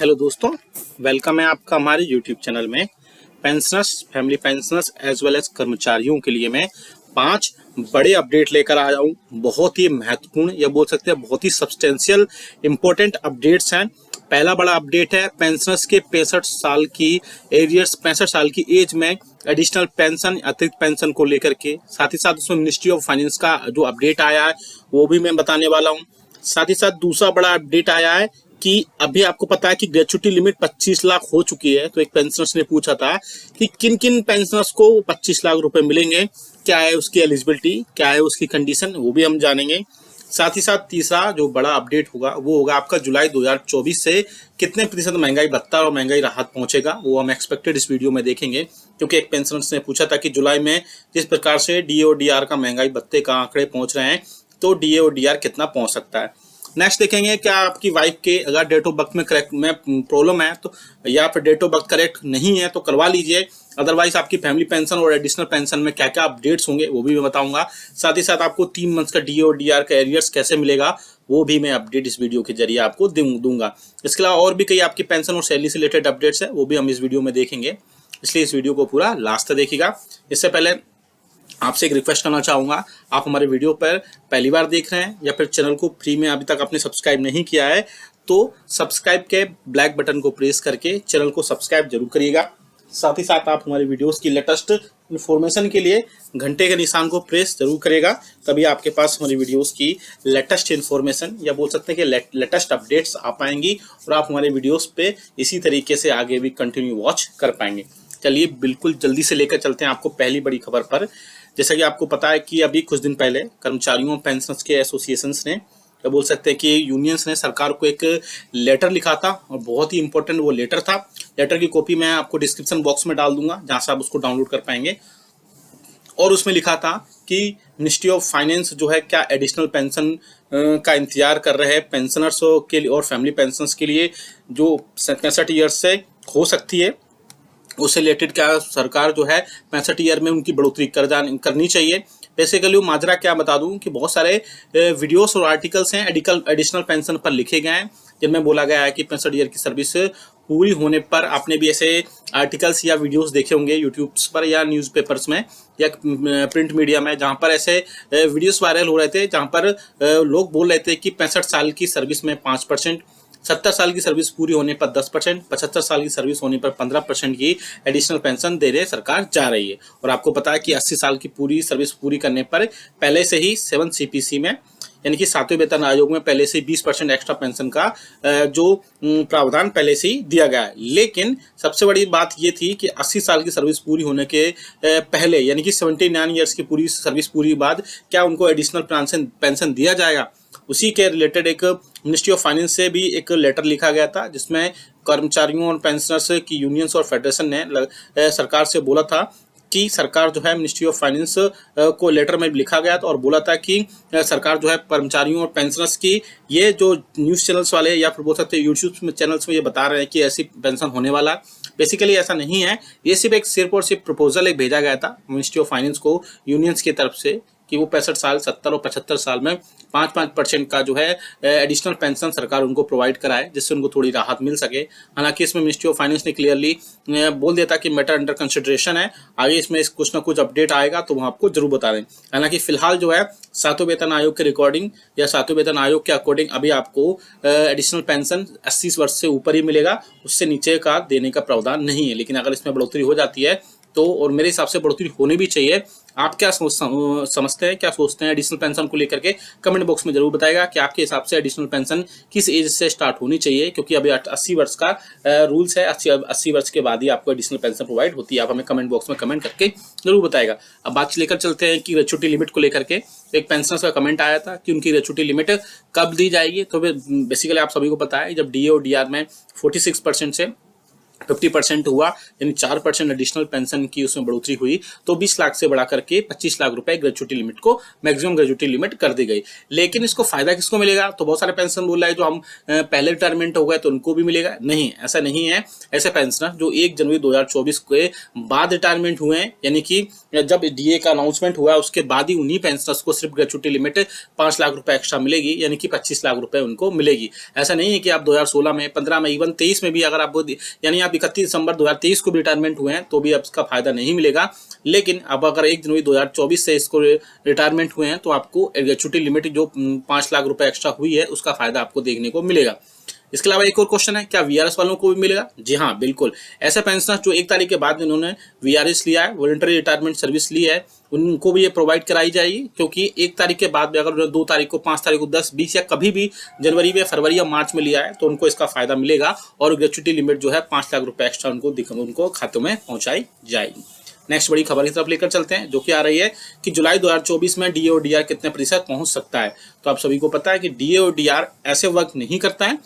Hello दोस्तों, welcome है आपका हमारे यूट्यूब चैनल में। Pensioners, family pensioners as well as कर्मचारियों के लिए मैं 5 बड़े अपडेट लेकर आया हूँ। बहुत ही महत्वपूर्ण या बोल सकते हैं बहुत ही सब्सटेंशियल इंपॉर्टेंट अपडेट्स हैं। पहला बड़ा अपडेट है पेंशनर्स के 65 साल की एरियर्स 65 साल की एज में एडिशनल पेंशन अतिरिक्त पेंशन को लेकर के। साथ ही साथ उसमें मिनिस्ट्री ऑफ फाइनेंस का जो अपडेट आया है वो भी मैं बताने वाला हूँ। साथ ही साथ दूसरा बड़ा अपडेट आया है कि अभी आपको पता है कि ग्रेच्युटी लिमिट 25 लाख हो चुकी है। तो एक पेंशनर्स ने पूछा था कि किन किन पेंशनर्स को 25 लाख रुपए मिलेंगे, क्या है उसकी एलिजिबिलिटी, क्या है उसकी कंडीशन, वो भी हम जानेंगे। साथ ही साथ तीसरा जो बड़ा अपडेट होगा वो होगा आपका जुलाई 2024 से कितने प्रतिशत महंगाई भत्ता और महंगाई राहत पहुंचेगा, वो हम एक्सपेक्टेड इस वीडियो में देखेंगे। क्योंकि एक पेंशनर्स ने पूछा था कि जुलाई में जिस प्रकार से डीए और डीआर का महंगाई भत्ते का आंकड़े पहुंच रहे हैं तो डीए और डीआर कितना पहुंच सकता है। नेक्स्ट देखेंगे क्या आपकी वाइफ के अगर डेट ऑफ बर्थ में करेक्ट में प्रॉब्लम है तो या फिर डेट ऑफ बर्थ करेक्ट नहीं है तो करवा लीजिए। अदरवाइज आपकी फैमिली पेंशन और एडिशनल पेंशन में क्या क्या अपडेट्स होंगे वो भी मैं बताऊंगा। साथ ही साथ आपको 3 मंथ्स का डीए और डीआर का एरियर्स कैसे मिलेगा वो भी मैं अपडेट इस वीडियो के जरिए आपको दूंगा। इसके अलावा और भी कई आपकी पेंशन और सैलरी से रिलेटेड अपडेट्स है वो भी हम इस वीडियो में देखेंगे, इसलिए इस वीडियो को पूरा लास्ट तक देखिएगा। इससे पहले आपसे एक रिक्वेस्ट करना चाहूँगा, आप हमारे वीडियो पर पहली बार देख रहे हैं या फिर चैनल को फ्री में अभी तक आपने सब्सक्राइब नहीं किया है तो सब्सक्राइब के ब्लैक बटन को प्रेस करके चैनल को सब्सक्राइब जरूर करिएगा। साथ ही साथ आप हमारे वीडियोस की लेटेस्ट इन्फॉर्मेशन के लिए घंटे के निशान को प्रेस जरूर करेगा, तभी आपके पास हमारी वीडियोस की लेटेस्ट इन्फॉर्मेशन या बोल सकते हैं कि लेटेस्ट अपडेट्स आ पाएंगी और आप हमारे वीडियोस पे इसी तरीके से आगे भी कंटिन्यू वॉच कर पाएंगे। चलिए बिल्कुल जल्दी से लेकर चलते हैं आपको पहली बड़ी खबर पर। जैसा कि आपको पता है कि अभी कुछ दिन पहले कर्मचारियों पेंशनर्स के एसोसिएशंस ने या बोल सकते हैं कि यूनियंस ने सरकार को एक लेटर लिखा था और बहुत ही इंपॉर्टेंट वो लेटर था। लेटर की कॉपी मैं आपको डिस्क्रिप्शन बॉक्स में डाल दूंगा जहां से आप उसको डाउनलोड कर पाएंगे। और उसमें लिखा था कि मिनिस्ट्री ऑफ फाइनेंस जो है क्या एडिशनल पेंशन का इंतजार कर रहे हैं पेंशनर्स के लिए और फैमिली पेंशनर्स के लिए जो 65 ईयर्स से हो सकती है, उससे रिलेटेड क्या सरकार जो है 65 ईयर में उनकी बढ़ोतरी करनी चाहिए। बेसिकली वो माजरा क्या बता दूं कि बहुत सारे वीडियोस और आर्टिकल्स हैं एडिशनल पेंशन पर लिखे गए हैं जिनमें बोला गया है कि 65 ईयर की सर्विस पूरी होने पर, आपने भी ऐसे आर्टिकल्स या वीडियोस देखे होंगे यूट्यूब पर या न्यूज़पेपर्स में या प्रिंट मीडिया में, जहां पर ऐसे वीडियोस वायरल हो रहे थे जहां पर लोग बोल रहे थे कि 65 साल की सर्विस में 5%, 70 साल की सर्विस पूरी होने पर 10%, 75 साल की सर्विस होने पर 15% की एडिशनल पेंशन देने सरकार जा रही है। और आपको पता है कि 80 साल की पूरी सर्विस पूरी करने पर पहले से ही 7 CPC में यानी कि 7वें वेतन आयोग में पहले से 20% एक्स्ट्रा पेंशन का जो प्रावधान पहले से ही दिया गया है। लेकिन सबसे बड़ी बात ये थी कि 80 साल की सर्विस पूरी होने के पहले यानी कि 79 ईयर्स की पूरी सर्विस पूरी बाद क्या उनको एडिशनल पेंशन दिया जाएगा। उसी के रिलेटेड एक मिनिस्ट्री ऑफ फाइनेंस से भी एक लेटर लिखा गया था जिसमें कर्मचारियों और पेंशनर्स की यूनियंस और फेडरेशन ने सरकार से बोला था कि सरकार जो है मिनिस्ट्री ऑफ फाइनेंस को लेटर में लिखा गया था और बोला था कि सरकार जो है कर्मचारियों और पेंशनर्स की ये जो न्यूज़ चैनल्स वाले या फिर बोल सकते हैं यूट्यूब चैनल्स में ये बता रहे हैं कि ऐसी पेंशन होने वाला है, बेसिकली ऐसा नहीं है। ये सिर्फ और सिर्फ प्रपोजल एक भेजा गया था मिनिस्ट्री ऑफ फाइनेंस को यूनियंस की तरफ से कि वो 65 साल, 70 और 75 साल में 5% का जो है एडिशनल पेंशन सरकार उनको प्रोवाइड कराए जिससे उनको थोड़ी राहत मिल सके। हालांकि इसमें मिनिस्ट्री ऑफ फाइनेंस ने क्लियरली बोल दिया था कि मैटर अंडर कंसिडरेशन है, आगे इसमें कुछ ना कुछ अपडेट आएगा तो वो आपको जरूर बता दें। हालांकि फिलहाल जो है 7वें वेतन आयोग के रिकॉर्डिंग या 7वें वेतन आयोग के अकॉर्डिंग अभी आपको एडिशनल पेंशन 80 वर्ष से ऊपर ही मिलेगा, उससे नीचे का देने का प्रावधान नहीं है। लेकिन अगर इसमें बढ़ोतरी हो जाती है तो, और मेरे हिसाब से बढ़ोतरी होनी भी चाहिए। आप क्या समझते हैं, क्या सोचते हैं एडिशनल पेंशन को लेकर के, कमेंट बॉक्स में जरूर बताएगा कि आपके हिसाब से एडिशनल पेंशन किस एज से स्टार्ट होनी चाहिए। क्योंकि अभी 80 वर्ष का रूल्स है, 80 वर्ष के बाद ही आपको एडिशनल पेंशन प्रोवाइड होती है। आप हमें कमेंट बॉक्स में कमेंट करके जरूर बताएगा। अब बात लेकर चलते हैं कि ग्रेच्युटी लिमिट को लेकर के। एक पेंशनर्स का कमेंट आया था कि उनकी ग्रेच्युटी लिमिट कब दी जाएगी। तो बेसिकली आप सभी को पता है जब डीए और डीआर में 46% से 50% हुआ, यानी 4% एडिशनल पेंशन की उसमें बढ़ोतरी हुई, तो 20 लाख से बढ़ा करके 25 लाख रुपए ग्रेजुएटी लिमिट को मैक्सिमम ग्रेजुएटी लिमिट कर दी गई। लेकिन इसको फायदा किसको मिलेगा? तो बहुत सारे पेंशन बोल रहा है जो हम पहले रिटायरमेंट हो गए तो उनको भी मिलेगा। नहीं, ऐसा नहीं है। ऐसे पेंशनर जो 1 जनवरी 2024 के बाद रिटायरमेंट हुए हैं, यानी कि जब डीए का अनाउंसमेंट हुआ उसके बाद ही उन्हीं पेंशनर्स को सिर्फ ग्रेजुएटी लिमिट 5 लाख रुपए एक्स्ट्रा मिलेगी, यानी कि 25 लाख रुपए उनको मिलेगी। ऐसा नहीं है कि आप 2016 में, 15 में, इवन 23 में भी अगर आप, यानी आप 31 दिसंबर 2023 को भी रिटायरमेंट हुए हैं तो भी अब इसका फायदा नहीं मिलेगा। लेकिन अब अगर 1 जनवरी 2024 से इसको रिटायरमेंट हुए हैं तो आपको ग्रेजुएटी लिमिट जो 5 लाख रुपए एक्स्ट्रा हुई है उसका फायदा आपको देखने को मिलेगा। इसके अलावा एक और क्वेश्चन है, क्या वीआरएस वालों को भी मिलेगा? जी हाँ, बिल्कुल। ऐसे पेंशनर जो 1 तारीख के बाद इन्होंने वीआरएस लिया है, वॉलंटरी रिटायरमेंट सर्विस ली है, उनको भी ये प्रोवाइड कराई जाएगी। क्योंकि 1 तारीख के बाद भी अगर 2 तारीख को, 5 तारीख को, 10, 20 या कभी भी जनवरी में, फरवरी या मार्च में लिया है तो उनको इसका फायदा मिलेगा और ग्रेजुएटी लिमिट जो है 5 लाख रुपए एक्स्ट्रा उनको खातों में पहुंचाई जाएगी। नेक्स्ट बड़ी खबर की तरफ लेकर चलते हैं, जो कि आ रही है कि जुलाई 2024 में डीए और डीआर कितने प्रतिशत पहुंच सकता है। तो आप सभी को पता है कि डीए और डीआर ऐसे वर्क नहीं करता है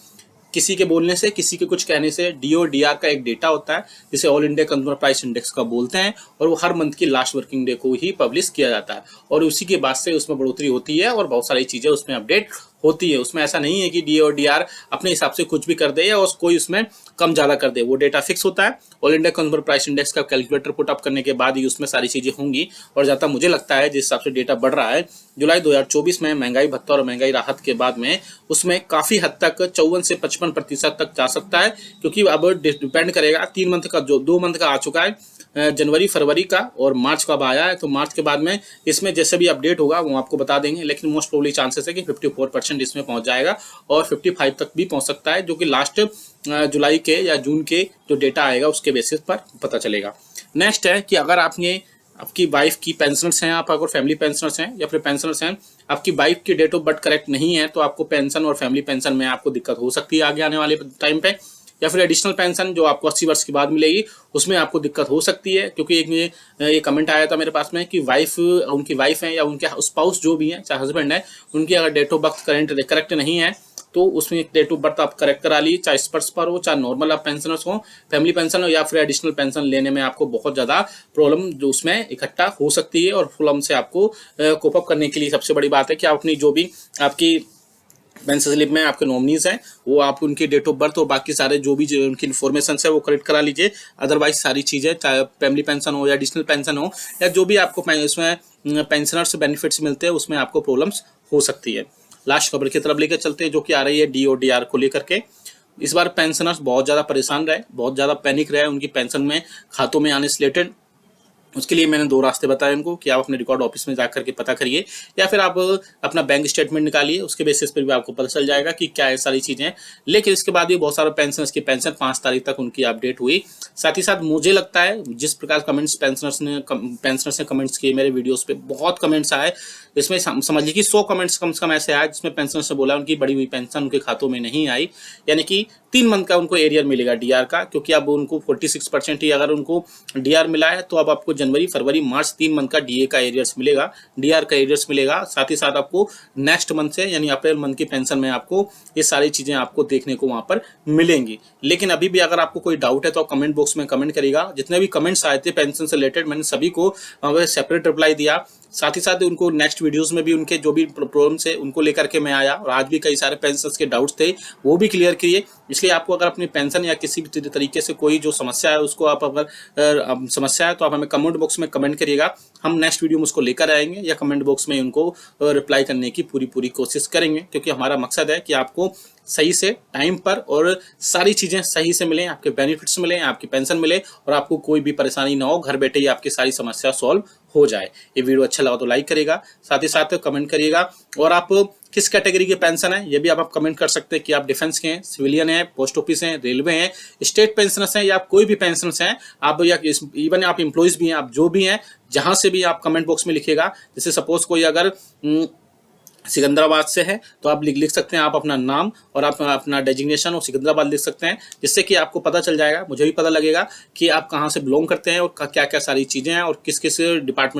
किसी के बोलने से, किसी के कुछ कहने से। डीओ डीआर का एक डेटा होता है जिसे all India consumer price index का बोलते हैं, और वो हर मंथ की लास्ट वर्किंग डे को ही पब्लिश किया जाता है और उसी के बाद से उसमें बढ़ोतरी होती है और बहुत सारी चीजें उसमें अपडेट होती है। उसमें ऐसा नहीं है कि डी और डीआर अपने हिसाब से कुछ भी कर दे या कोई उसमें कम ज्यादा कर दे। वो डेटा फिक्स होता है, all India consumer price index का कैलकुलेटर पुट अप करने के बाद ही उसमें सारी चीजें होंगी। और जहाँ तक मुझे लगता है जिस हिसाब से डेटा बढ़ रहा है, जुलाई 2024 में महंगाई भत्ता और महंगाई राहत के बाद में उसमें काफी हद तक 54 से 55% तक जा सकता है। क्योंकि अब डिपेंड करेगा 3 मंथ का, जो 2 मंथ का आ चुका है, जनवरी, फरवरी का, और मार्च का अब आया है। तो मार्च के बाद में इसमें जैसे भी अपडेट होगा वो आपको बता देंगे। लेकिन मोस्ट प्रोबेबली चांसेस है कि 54% इसमें पहुंच जाएगा और 55 तक भी पहुंच सकता है, जो कि लास्ट जुलाई के या जून के जो डेटा आएगा उसके बेसिस पर पता चलेगा। नेक्स्ट है कि अगर आपकी वाइफ की पेंशनर्स हैं, आप अगर फैमिली पेंशनर्स हैं या फिर पेंशनर्स हैं, आपकी वाइफ की डेट ऑफ बर्थ करेक्ट नहीं है तो आपको पेंशन और फैमिली पेंशन में आपको दिक्कत हो सकती है आगे आने वाले टाइम पे। या फिर एडिशनल पेंशन जो आपको 80 वर्ष के बाद मिलेगी उसमें आपको दिक्कत हो सकती है। क्योंकि एक कमेंट आया था मेरे पास में कि उनकी वाइफ है या उनके स्पाउस जो भी है, चाहे हस्बैंड है, उनकी अगर डेट ऑफ बर्थ करेक्ट नहीं है तो उसमें डेट ऑफ बर्थ आप करेक्ट करा लीजिए, चाहे स्पर्श पर हो, चाहे नॉर्मल आप पेंशनर्स हो, फैमिली पेंशन हो या फिर एडिशनल पेंशन लेने में आपको बहुत ज़्यादा प्रॉब्लम जो उसमें इकट्ठा हो सकती है। और प्रॉब्लम से आपको कोप अप करने के लिए सबसे बड़ी बात है कि आप अपनी जो भी आपकी पेंशन स्लिप में आपके नॉमिनीज हैं वो आप उनकी डेट ऑफ बर्थ और बाकी सारे जो भी उनकी इन्फॉर्मेशन है वो करेक्ट करा लीजिए। अदरवाइज सारी चीज़ें, चाहे फैमिली पेंशन हो या एडिशनल पेंशन हो या जो भी आपको इसमें पेंशनर्स बेनिफिट्स मिलते हैं उसमें आपको प्रॉब्लम्स हो सकती है। लास्ट खबर की तरफ लेकर चलते हैं, जो कि आ रही है डी और डीआर को लेकर के। इस बार पेंशनर्स बहुत ज़्यादा परेशान रहे, बहुत ज़्यादा पैनिक रहे उनकी पेंशन में खातों में आने से रिलेटेड। उसके लिए मैंने 2 रास्ते बताए उनको कि आप अपने रिकॉर्ड ऑफिस में जाकर के पता करिए या फिर आप अपना बैंक स्टेटमेंट निकालिए, उसके बेसिस पर भी आपको पता चल जाएगा कि क्या है सारी चीज़ें। लेकिन इसके बाद भी बहुत सारे पेंशनर्स की पेंशन 5 तारीख तक उनकी अपडेट हुई। साथ ही साथ मुझे लगता है जिस प्रकार कमेंट्स पेंशनर्स ने कमेंट्स किए मेरे वीडियोस पे, बहुत कमेंट्स आए। इसमें समझ लीजिए कि 100 कमेंट्स कम से कम ऐसे आए जिसमें पेंशनर्स ने बोला उनकी बढ़ी हुई पेंशन उनके खातों में नहीं आई, यानी कि 3 मंथ का उनको एरियर मिलेगा डीआर का। क्योंकि अब उनको 46% ही अगर उनको डीआर मिला है तो अब आपको जनवरी, फरवरी, मार्च 3 मंथ का डीए का एरियर्स मिलेगा, डीआर का एरियर्स मिलेगा। साथ ही साथ आपको नेक्स्ट मंथ से यानी अप्रैल मंथ की पेंशन में आपको ये सारी चीजें आपको देखने को वहां पर मिलेंगी। लेकिन अभी भी अगर आपको कोई डाउट है तो आप कमेंट बॉक्स में कमेंट करिएगा। जितने भी कमेंट्स आए थे पेंशन से रिलेटेड मैंने सभी को सेपरेट रिप्लाई दिया। साथ ही साथ उनको नेक्स्ट वीडियोस में भी उनके जो भी प्रॉब्लम्स है उनको लेकर के मैं आया और आज भी कई सारे पेंशनर्स के डाउट्स थे वो भी क्लियर किए। इसलिए आपको अगर अपनी पेंशन या किसी भी तरीके से कोई जो समस्या है उसको आप अगर समस्या है तो आप हमें कमेंट बॉक्स में कमेंट करिएगा, हम नेक्स्ट वीडियो में उसको लेकर आएंगे या कमेंट बॉक्स में उनको रिप्लाई करने की पूरी कोशिश करेंगे। क्योंकि हमारा मकसद है कि आपको सही से टाइम पर और सारी चीजें सही से मिलें, आपके बेनिफिट्स मिलें, आपकी पेंशन मिले और आपको कोई भी परेशानी ना हो, घर बैठे ही आपकी सारी समस्या सॉल्व हो जाए। ये वीडियो अच्छा लगा तो लाइक करिएगा, साथ ही साथ कमेंट करिएगा। और आप किस कैटेगरी के पेंशन है ये भी आप कमेंट कर सकते हैं कि आप डिफेंस के हैं, सिविलियन हैं, पोस्ट ऑफिस हैं, रेलवे हैं, स्टेट पेंशनर्स हैं या कोई भी पेंशनर्स हैं आप, या इवन आप एम्प्लॉइज भी हैं, आप जो भी हैं जहां से भी आप कमेंट बॉक्स में लिखिएगा। जैसे सपोज कोई अगर सिकंदराबाद से है तो आप लिख सकते हैं आप अपना नाम और आप अपना डेजिग्नेशन और सिकंदराबाद लिख सकते हैं, जिससे कि आपको पता चल जाएगा, मुझे भी पता लगेगा कि आप कहां से बिलोंग करते हैं और क्या क्या सारी चीजें हैं और किस किस डिपार्टमेंट